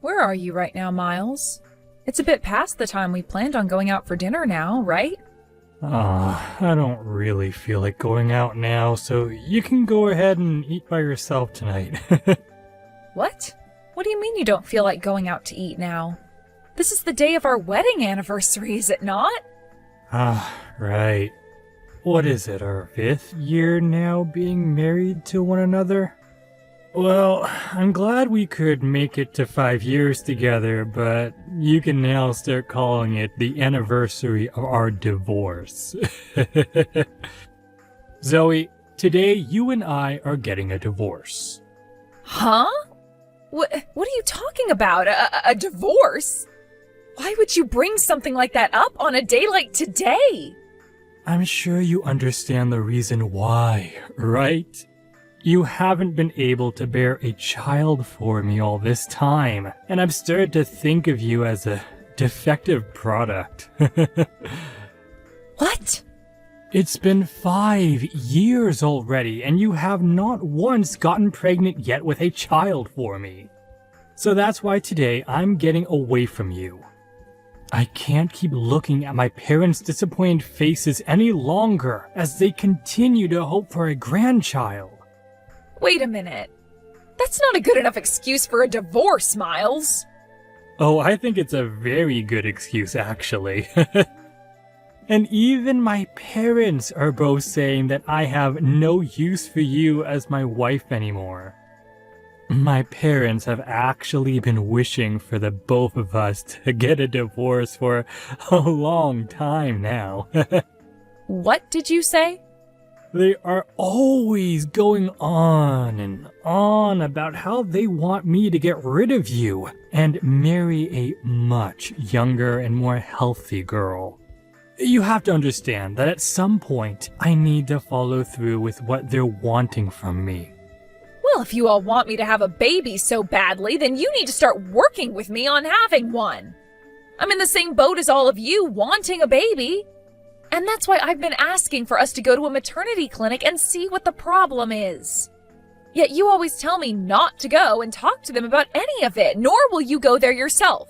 Where are you right now, Miles? It's a bit past the time we planned on going out for dinner now, right? I don't really feel like going out now, so you can go ahead and eat by yourself tonight. What? What do you mean you don't feel like going out to eat now? This is the day of our wedding anniversary, is it not? Right. What is it, our 5th year now being married to one another? Well, I'm glad we could make it to 5 years together, but you can now start calling it the anniversary of our divorce. Zoe, today you and I are getting a divorce. Huh? What are you talking about? A divorce? Why would you bring something like that up on a day like today? I'm sure you understand the reason why, right? You haven't been able to bear a child for me all this time, and I've started to think of you as a defective product. What? It's been 5 years already, and you have not once gotten pregnant yet with a child for me. So that's why today I'm getting away from you. I can't keep looking at my parents' disappointed faces any longer as they continue to hope for a grandchild. Wait a minute. That's not a good enough excuse for a divorce, Miles. Oh, I think it's a very good excuse, actually. And even my parents are both saying that I have no use for you as my wife anymore. My parents have actually been wishing for the both of us to get a divorce for a long time now. What did you say? They are always going on and on about how they want me to get rid of you and marry a much younger and more healthy girl. You have to understand that at some point, I need to follow through with what they're wanting from me. Well, if you all want me to have a baby so badly, then you need to start working with me on having one. I'm in the same boat as all of you, wanting a baby. And that's why I've been asking for us to go to a maternity clinic and see what the problem is. Yet you always tell me not to go and talk to them about any of it, nor will you go there yourself.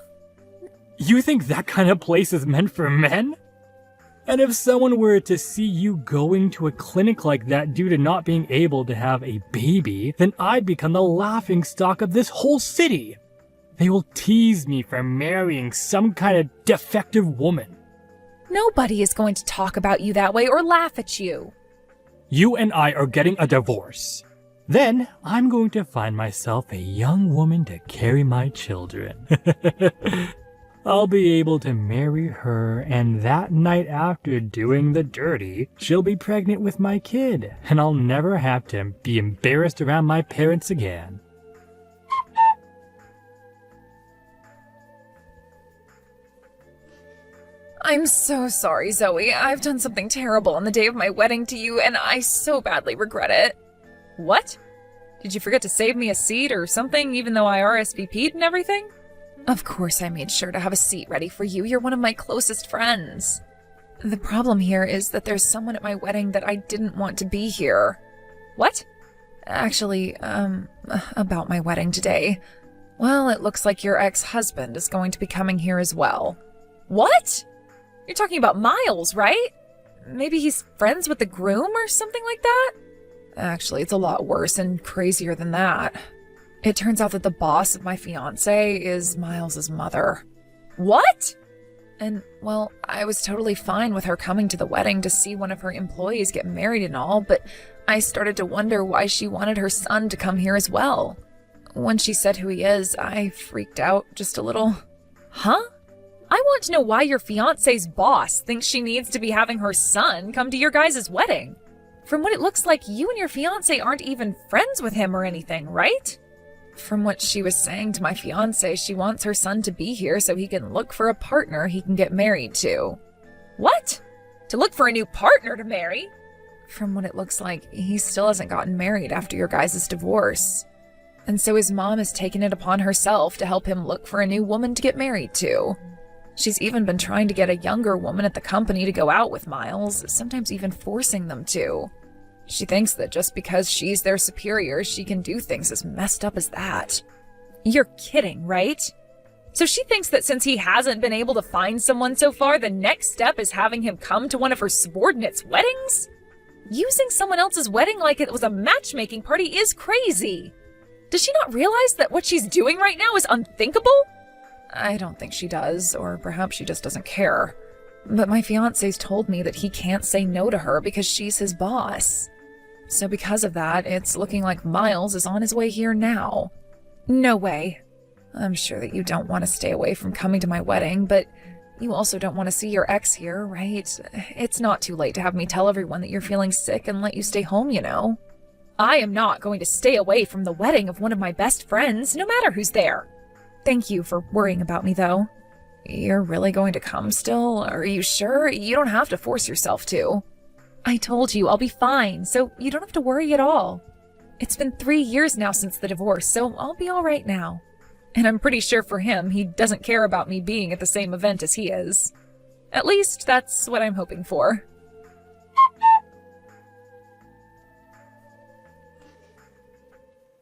You think that kind of place is meant for men? And if someone were to see you going to a clinic like that due to not being able to have a baby, then I'd become the laughingstock of this whole city. They will tease me for marrying some kind of defective woman. Nobody is going to talk about you that way or laugh at you. You and I are getting a divorce. Then I'm going to find myself a young woman to carry my children. I'll be able to marry her, and that night after doing the dirty, she'll be pregnant with my kid, and I'll never have to be embarrassed around my parents again. I'm so sorry, Zoe. I've done something terrible on the day of my wedding to you, and I so badly regret it. What? Did you forget to save me a seat or something, even though I RSVP'd and everything? Of course I made sure to have a seat ready for you. You're one of my closest friends. The problem here is that there's someone at my wedding that I didn't want to be here. What? Actually, about my wedding today. Well, it looks like your ex-husband is going to be coming here as well. What? You're talking about Miles, right? Maybe he's friends with the groom or something like that? Actually, it's a lot worse and crazier than that. It turns out that the boss of my fiancé is Miles's mother. What? And, well, I was totally fine with her coming to the wedding to see one of her employees get married and all, but I started to wonder why she wanted her son to come here as well. When she said who he is, I freaked out just a little. Huh? I want to know why your fiancé's boss thinks she needs to be having her son come to your guys' wedding. From what it looks like, you and your fiancé aren't even friends with him or anything, right? From what she was saying to my fiancé, she wants her son to be here so he can look for a partner he can get married to. What? To look for a new partner to marry? From what it looks like, he still hasn't gotten married after your guys' divorce. And so his mom has taken it upon herself to help him look for a new woman to get married to. She's even been trying to get a younger woman at the company to go out with Miles, sometimes even forcing them to. She thinks that just because she's their superior, she can do things as messed up as that. You're kidding, right? So she thinks that since he hasn't been able to find someone so far, the next step is having him come to one of her subordinates' weddings? Using someone else's wedding like it was a matchmaking party is crazy. Does she not realize that what she's doing right now is unthinkable? I don't think she does, or perhaps she just doesn't care. But my fiancé's told me that he can't say no to her because she's his boss. So because of that, it's looking like Miles is on his way here now. No way. I'm sure that you don't want to stay away from coming to my wedding, but you also don't want to see your ex here, right? It's not too late to have me tell everyone that you're feeling sick and let you stay home, you know. I am not going to stay away from the wedding of one of my best friends, no matter who's there. Thank you for worrying about me, though. You're really going to come still? Are you sure? You don't have to force yourself to. I told you I'll be fine, so you don't have to worry at all. It's been 3 years now since the divorce, so I'll be all right now. And I'm pretty sure for him, he doesn't care about me being at the same event as he is. At least, that's what I'm hoping for.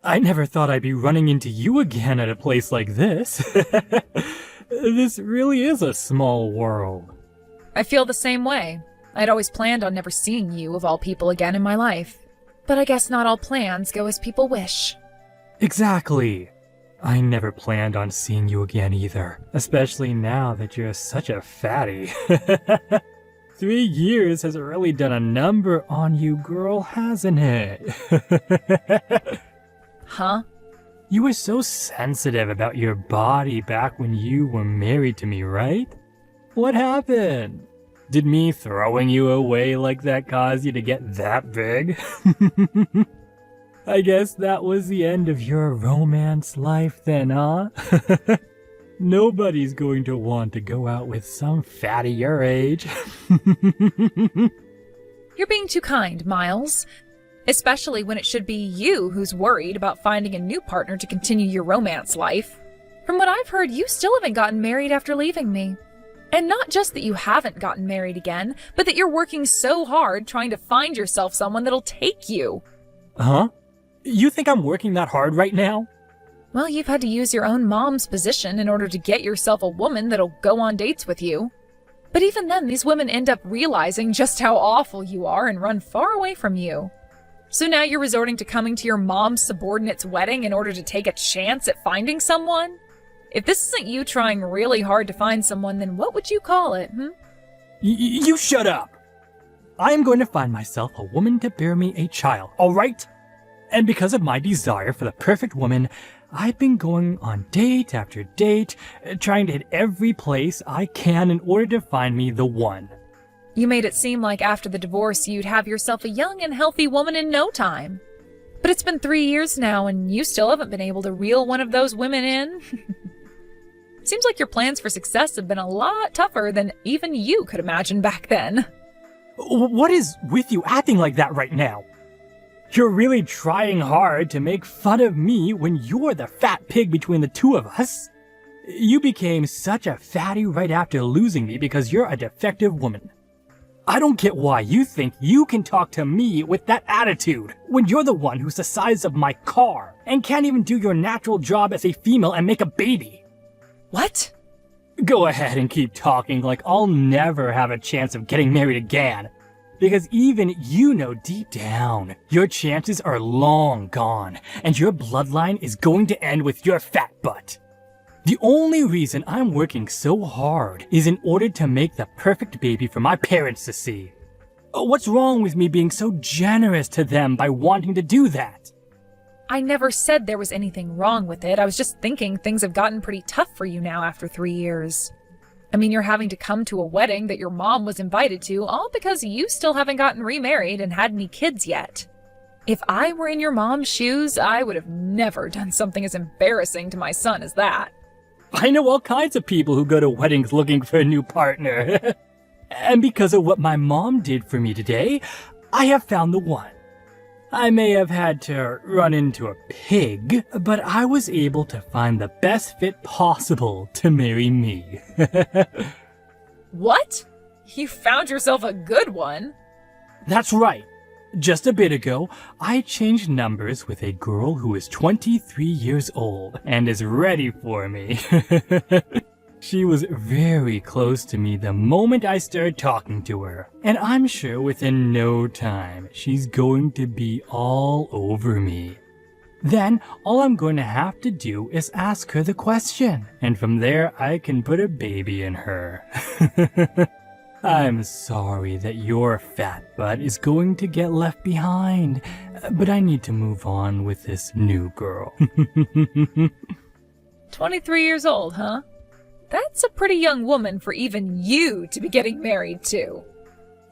I never thought I'd be running into you again at a place like this. This really is a small world. I feel the same way. I'd always planned on never seeing you, of all people, again in my life. But I guess not all plans go as people wish. Exactly. I never planned on seeing you again either, especially now that you're such a fatty. 3 years has really done a number on you, girl, hasn't it? Huh? You were so sensitive about your body back when you were married to me, right? What happened? Did me throwing you away like that cause you to get that big? I guess that was the end of your romance life then, huh? Nobody's going to want to go out with some fatty your age. You're being too kind, Miles. Especially when it should be you who's worried about finding a new partner to continue your romance life. From what I've heard, you still haven't gotten married after leaving me. And not just that you haven't gotten married again, but that you're working so hard trying to find yourself someone that'll take you. Huh? You think I'm working that hard right now? Well, you've had to use your own mom's position in order to get yourself a woman that'll go on dates with you. But even then, these women end up realizing just how awful you are and run far away from you. So now you're resorting to coming to your mom's subordinate's wedding in order to take a chance at finding someone? If this isn't you trying really hard to find someone, then what would you call it, You shut up! I am going to find myself a woman to bear me a child, alright? And because of my desire for the perfect woman, I've been going on date after date, trying to hit every place I can in order to find me the one. You made it seem like after the divorce you'd have yourself a young and healthy woman in no time. But it's been 3 years now and you still haven't been able to reel one of those women in. Seems like your plans for success have been a lot tougher than even you could imagine back then. What is with you acting like that right now? You're really trying hard to make fun of me when you're the fat pig between the two of us. You became such a fatty right after losing me because you're a defective woman. I don't get why you think you can talk to me with that attitude when you're the one who's the size of my car and can't even do your natural job as a female and make a baby. What? Go ahead and keep talking like I'll never have a chance of getting married again. Because even you know deep down, your chances are long gone and your bloodline is going to end with your fat butt. The only reason I'm working so hard is in order to make the perfect baby for my parents to see. What's wrong with me being so generous to them by wanting to do that? I never said there was anything wrong with it. I was just thinking things have gotten pretty tough for you now after 3 years. I mean, you're having to come to a wedding that your mom was invited to, all because you still haven't gotten remarried and had any kids yet. If I were in your mom's shoes, I would have never done something as embarrassing to my son as that. I know all kinds of people who go to weddings looking for a new partner. And because of what my mom did for me today, I have found the one. I may have had to run into a pig, but I was able to find the best fit possible to marry me. What? You found yourself a good one? That's right. Just a bit ago, I changed numbers with a girl who is 23 years old and is ready for me. She was very close to me the moment I started talking to her, and I'm sure within no time she's going to be all over me. Then, all I'm going to have to do is ask her the question, and from there I can put a baby in her. I'm sorry that your fat butt is going to get left behind, but I need to move on with this new girl. 23 years old, huh? That's a pretty young woman for even you to be getting married to.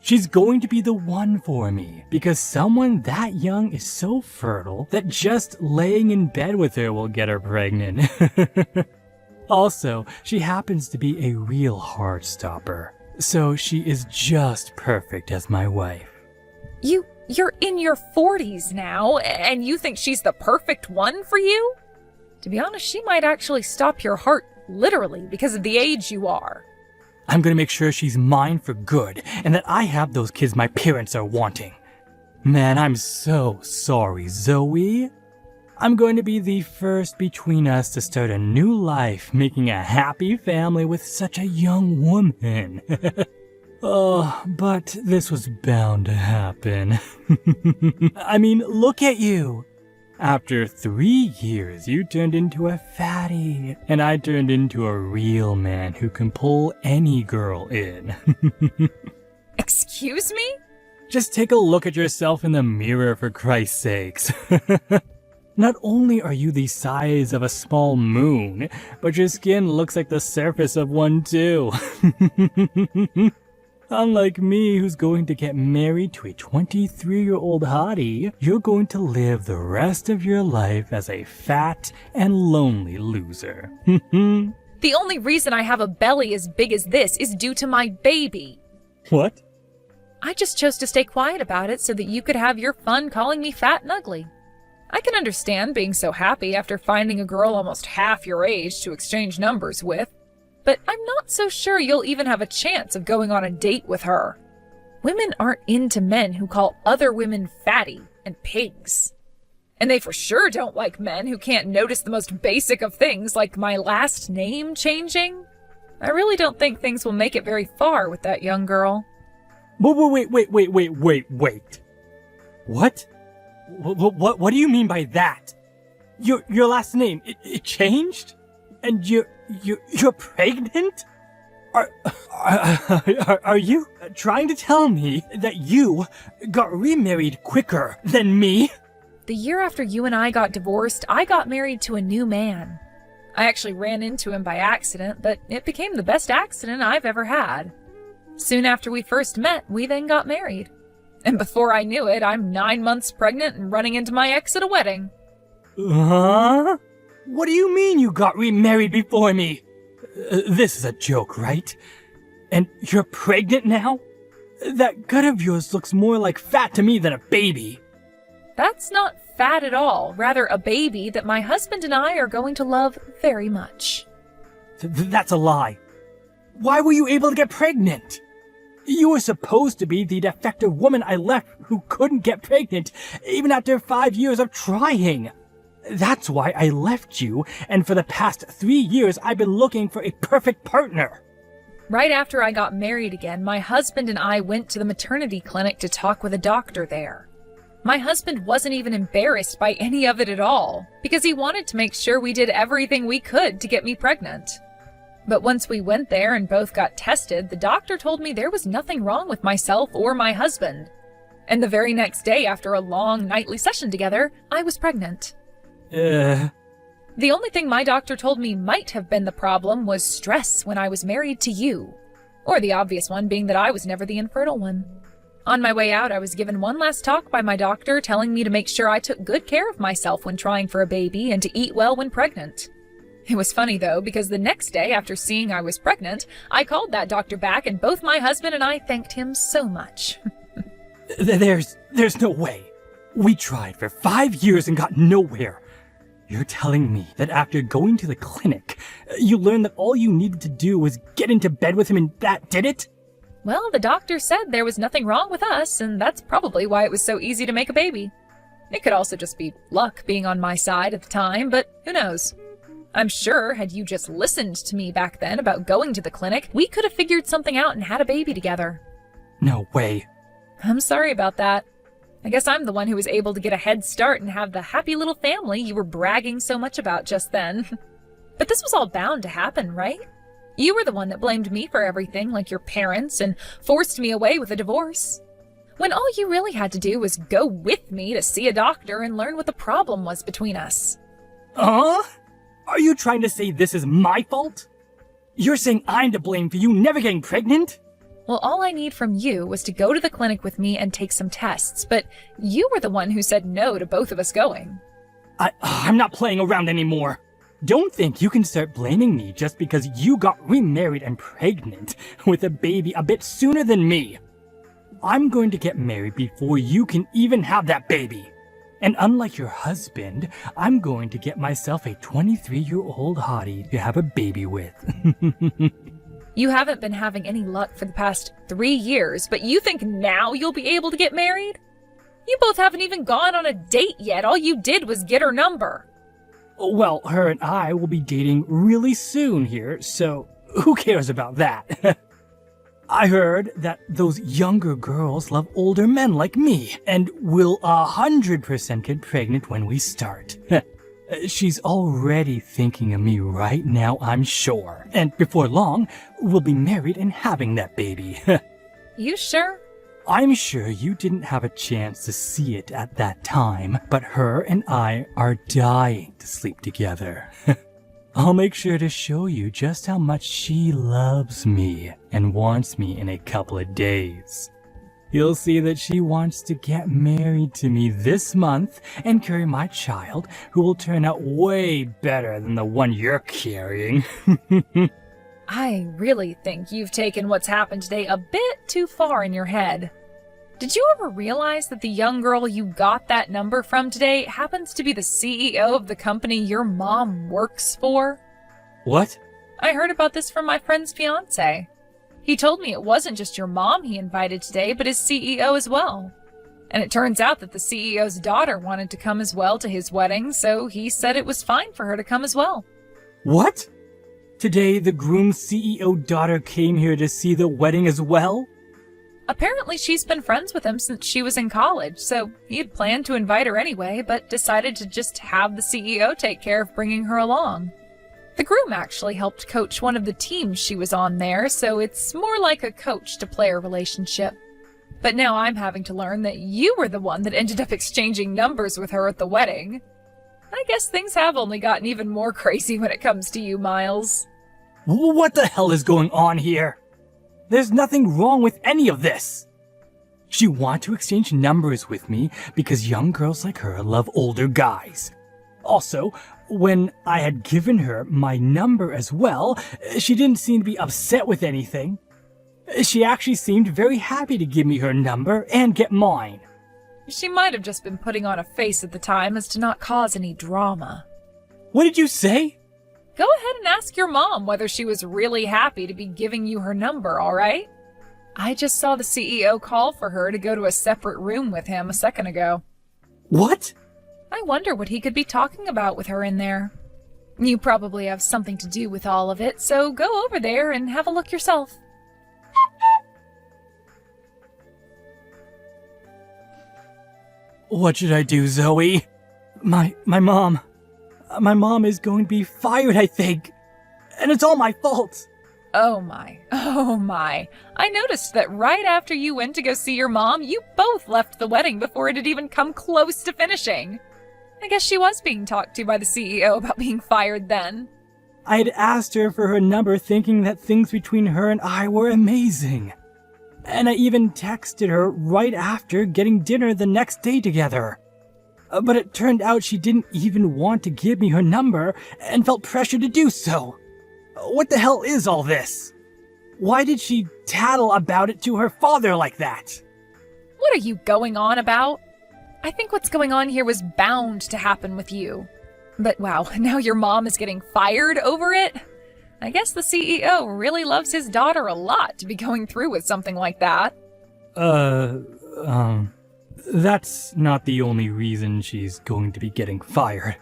She's going to be the one for me, because someone that young is so fertile that just laying in bed with her will get her pregnant. Also, she happens to be a real heart stopper, so she is just perfect as my wife. You're in your 40s now, and you think she's the perfect one for you? To be honest, she might actually stop your heart literally because of the age you are. I'm gonna make sure she's mine for good, and that I have those kids my parents are wanting. Man, I'm so sorry, Zoe. I'm going to be the first between us to start a new life, making a happy family with such a young woman. Oh, but this was bound to happen. I mean, look at you. After 3 years, you turned into a fatty, and I turned into a real man who can pull any girl in. Excuse me? Just take a look at yourself in the mirror, for Christ's sakes. Not only are you the size of a small moon, but your skin looks like the surface of one too. Unlike me, who's going to get married to a 23-year-old hottie, you're going to live the rest of your life as a fat and lonely loser. The only reason I have a belly as big as this is due to my baby. What? I just chose to stay quiet about it so that you could have your fun calling me fat and ugly. I can understand being so happy after finding a girl almost half your age to exchange numbers with, but I'm not so sure you'll even have a chance of going on a date with her. Women aren't into men who call other women fatty and pigs. And they for sure don't like men who can't notice the most basic of things, like my last name changing. I really don't think things will make it very far with that young girl. Wait. What? What do you mean by that? Your last name, it changed? And you're pregnant? Are you trying to tell me that you got remarried quicker than me? The year after you and I got divorced, I got married to a new man. I actually ran into him by accident, but it became the best accident I've ever had. Soon after we first met, we then got married. And before I knew it, I'm 9 months pregnant and running into my ex at a wedding. Huh? What do you mean you got remarried before me? This is a joke, right? And you're pregnant now? That gut of yours looks more like fat to me than a baby. That's not fat at all, rather a baby that my husband and I are going to love very much. That's a lie. Why were you able to get pregnant? You were supposed to be the defective woman I left who couldn't get pregnant, even after 5 years of trying. That's why I left you, and for the past 3 years I've been looking for a perfect partner. Right after I got married again, my husband and I went to the maternity clinic to talk with a doctor there. My husband wasn't even embarrassed by any of it at all, because he wanted to make sure we did everything we could to get me pregnant. But once we went there and both got tested, the doctor told me there was nothing wrong with myself or my husband. And the very next day, after a long nightly session together, I was pregnant. The only thing my doctor told me might have been the problem was stress when I was married to you. Or the obvious one being that I was never the infertile one. On my way out, I was given one last talk by my doctor telling me to make sure I took good care of myself when trying for a baby and to eat well when pregnant. It was funny though, because the next day after seeing I was pregnant, I called that doctor back and both my husband and I thanked him so much. There's no way. We tried for 5 years and got nowhere. You're telling me that after going to the clinic, you learned that all you needed to do was get into bed with him and that did it? Well, the doctor said there was nothing wrong with us, and that's probably why it was so easy to make a baby. It could also just be luck being on my side at the time, but who knows? I'm sure had you just listened to me back then about going to the clinic, we could have figured something out and had a baby together. No way. I'm sorry about that. I guess I'm the one who was able to get a head start and have the happy little family you were bragging so much about just then. But this was all bound to happen, right? You were the one that blamed me for everything, like your parents, and forced me away with a divorce. When all you really had to do was go with me to see a doctor and learn what the problem was between us. Are you trying to say this is my fault? You're saying I'm to blame for you never getting pregnant? Well, all I need from you was to go to the clinic with me and take some tests, but you were the one who said no to both of us going. I'm not playing around anymore. Don't think you can start blaming me just because you got remarried and pregnant with a baby a bit sooner than me. I'm going to get married before you can even have that baby. And unlike your husband, I'm going to get myself a 23-year-old hottie to have a baby with. You haven't been having any luck for the past 3 years, but you think now you'll be able to get married? You both haven't even gone on a date yet. All you did was get her number. Well, her and I will be dating really soon here, so who cares about that? I heard that those younger girls love older men like me, and will 100% get pregnant when we start. She's already thinking of me right now, I'm sure. And before long, we'll be married and having that baby. You sure? I'm sure you didn't have a chance to see it at that time, but her and I are dying to sleep together. I'll make sure to show you just how much she loves me and wants me in a couple of days. You'll see that she wants to get married to me this month and carry my child, who will turn out way better than the one you're carrying. I really think you've taken what's happened today a bit too far in your head. Did you ever realize that the young girl you got that number from today happens to be the CEO of the company your mom works for? What? I heard about this from my friend's fiancé. He told me it wasn't just your mom he invited today, but his CEO as well. And it turns out that the CEO's daughter wanted to come as well to his wedding, so he said it was fine for her to come as well. What? Today, the groom's CEO daughter came here to see the wedding as well? Apparently she's been friends with him since she was in college, so he had planned to invite her anyway, but decided to just have the CEO take care of bringing her along. The groom actually helped coach one of the teams she was on there, so it's more like a coach-to-player relationship. But now I'm having to learn that you were the one that ended up exchanging numbers with her at the wedding. I guess things have only gotten even more crazy when it comes to you, Miles. What the hell is going on here? There's nothing wrong with any of this. She wanted to exchange numbers with me because young girls like her love older guys. Also, when I had given her my number as well, she didn't seem to be upset with anything. She actually seemed very happy to give me her number and get mine. She might have just been putting on a face at the time as to not cause any drama. What did you say? Go ahead and ask your mom whether she was really happy to be giving you her number, all right? I just saw the CEO call for her to go to a separate room with him a second ago. What? I wonder what he could be talking about with her in there. You probably have something to do with all of it, so go over there and have a look yourself. What should I do, Zoe? My mom is going to be fired, I think. And it's all my fault. Oh my. I noticed that right after you went to go see your mom, you both left the wedding before it had even come close to finishing. I guess she was being talked to by the CEO about being fired then. I had asked her for her number thinking that things between her and I were amazing. And I even texted her right after getting dinner the next day together. But it turned out she didn't even want to give me her number and felt pressure to do so. What the hell is all this? Why did she tattle about it to her father like that? What are you going on about? I think what's going on here was bound to happen with you. But wow, now your mom is getting fired over it? I guess the CEO really loves his daughter a lot to be going through with something like that. That's not the only reason she's going to be getting fired.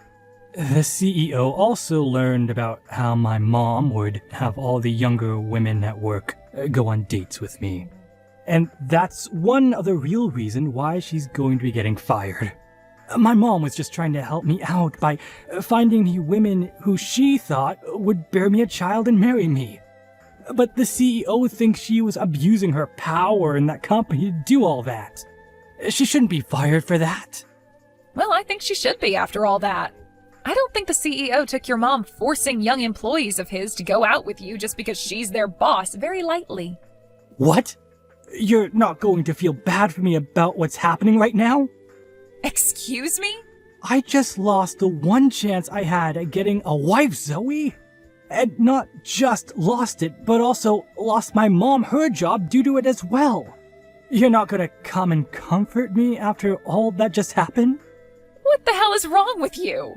The CEO also learned about how my mom would have all the younger women at work go on dates with me. And that's one other real reason why she's going to be getting fired. My mom was just trying to help me out by finding me women who she thought would bear me a child and marry me. But the CEO thinks she was abusing her power in that company to do all that. She shouldn't be fired for that. Well, I think she should be after all that. I don't think the CEO took your mom forcing young employees of his to go out with you just because she's their boss very lightly. What? You're not going to feel bad for me about what's happening right now? Excuse me? I just lost the one chance I had at getting a wife, Zoe. And not just lost it, but also lost my mom her job due to it as well. You're not gonna come and comfort me after all that just happened? What the hell is wrong with you?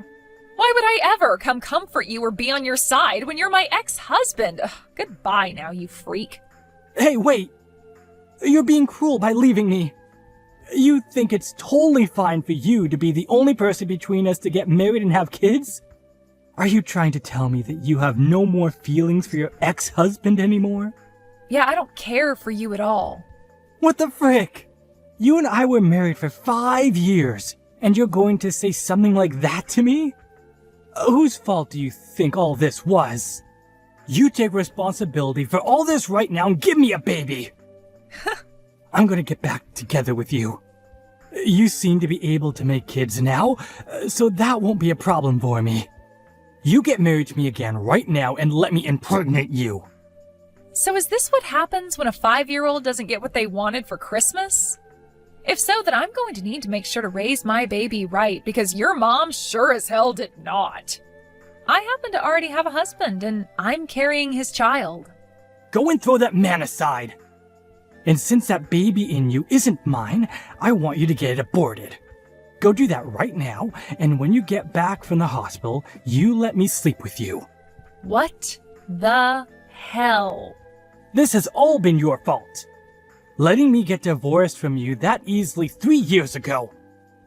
Why would I ever come comfort you or be on your side when you're my ex-husband? Ugh, goodbye now, you freak. Hey, wait! You're being cruel by leaving me. You think it's totally fine for you to be the only person between us to get married and have kids? Are you trying to tell me that you have no more feelings for your ex-husband anymore? Yeah, I don't care for you at all. What the frick? You and I were married for 5 years, and you're going to say something like that to me? Whose fault do you think all this was? You take responsibility for all this right now and give me a baby! I'm gonna get back together with you. You seem to be able to make kids now, so that won't be a problem for me. You get married to me again right now and let me impregnate you. So is this what happens when a 5-year-old doesn't get what they wanted for Christmas? If so, then I'm going to need to make sure to raise my baby right, because your mom sure as hell did not. I happen to already have a husband, and I'm carrying his child. Go and throw that man aside. And since that baby in you isn't mine, I want you to get it aborted. Go do that right now, and when you get back from the hospital, you let me sleep with you. What the hell? This has all been your fault. Letting me get divorced from you that easily 3 years ago.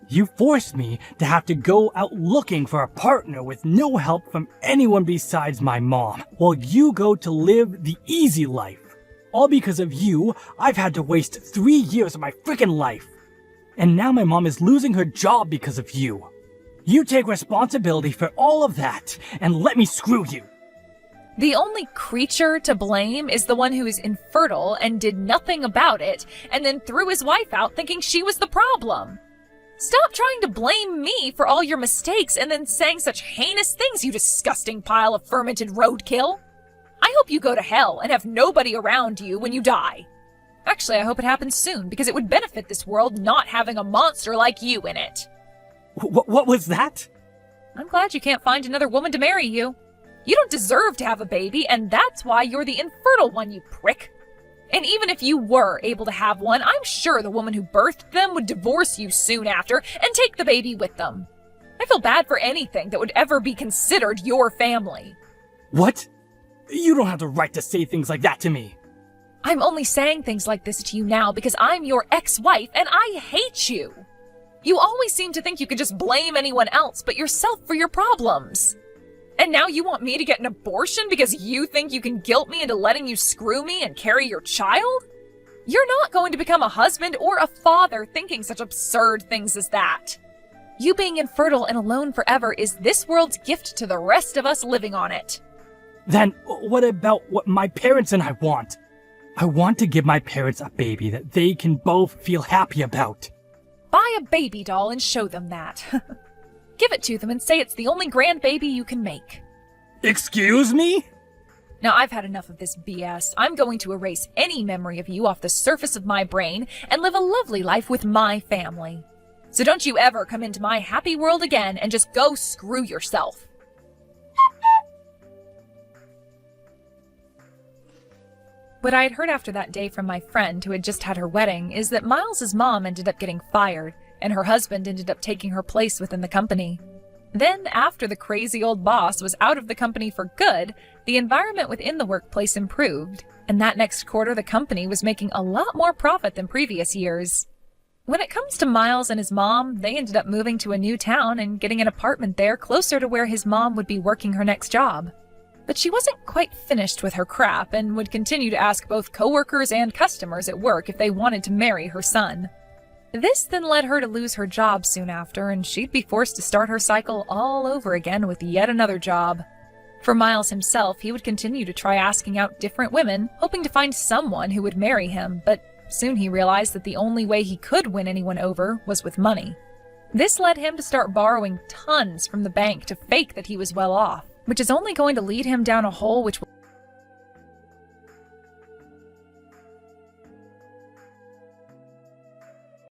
You forced me to have to go out looking for a partner with no help from anyone besides my mom, while you go to live the easy life. All because of you, I've had to waste 3 years of my freaking life. And now my mom is losing her job because of you. You take responsibility for all of that, and let me screw you. The only creature to blame is the one who is infertile and did nothing about it, and then threw his wife out thinking she was the problem. Stop trying to blame me for all your mistakes and then saying such heinous things, you disgusting pile of fermented roadkill. I hope you go to hell and have nobody around you when you die. Actually, I hope it happens soon, because it would benefit this world not having a monster like you in it. What was that? I'm glad you can't find another woman to marry you. You don't deserve to have a baby, and that's why you're the infertile one, you prick. And even if you were able to have one, I'm sure the woman who birthed them would divorce you soon after and take the baby with them. I feel bad for anything that would ever be considered your family. What? You don't have the right to say things like that to me. I'm only saying things like this to you now because I'm your ex-wife and I hate you. You always seem to think you could just blame anyone else but yourself for your problems. And now you want me to get an abortion because you think you can guilt me into letting you screw me and carry your child? You're not going to become a husband or a father thinking such absurd things as that. You being infertile and alone forever is this world's gift to the rest of us living on it. Then what about what my parents and I want? I want to give my parents a baby that they can both feel happy about. Buy a baby doll and show them that. Give it to them and say it's the only grandbaby you can make. Excuse me? Now, I've had enough of this BS. I'm going to erase any memory of you off the surface of my brain and live a lovely life with my family. So don't you ever come into my happy world again and just go screw yourself. What I had heard after that day from my friend who had just had her wedding is that Miles's mom ended up getting fired, and her husband ended up taking her place within the company. Then, after the crazy old boss was out of the company for good, the environment within the workplace improved, and that next quarter the company was making a lot more profit than previous years. When it comes to Miles and his mom, they ended up moving to a new town and getting an apartment there closer to where his mom would be working her next job. But she wasn't quite finished with her crap and would continue to ask both coworkers and customers at work if they wanted to marry her son. This then led her to lose her job soon after, and she'd be forced to start her cycle all over again with yet another job. For Miles himself, he would continue to try asking out different women, hoping to find someone who would marry him, but soon he realized that the only way he could win anyone over was with money. This led him to start borrowing tons from the bank to fake that he was well off, which is only going to lead him down a hole which will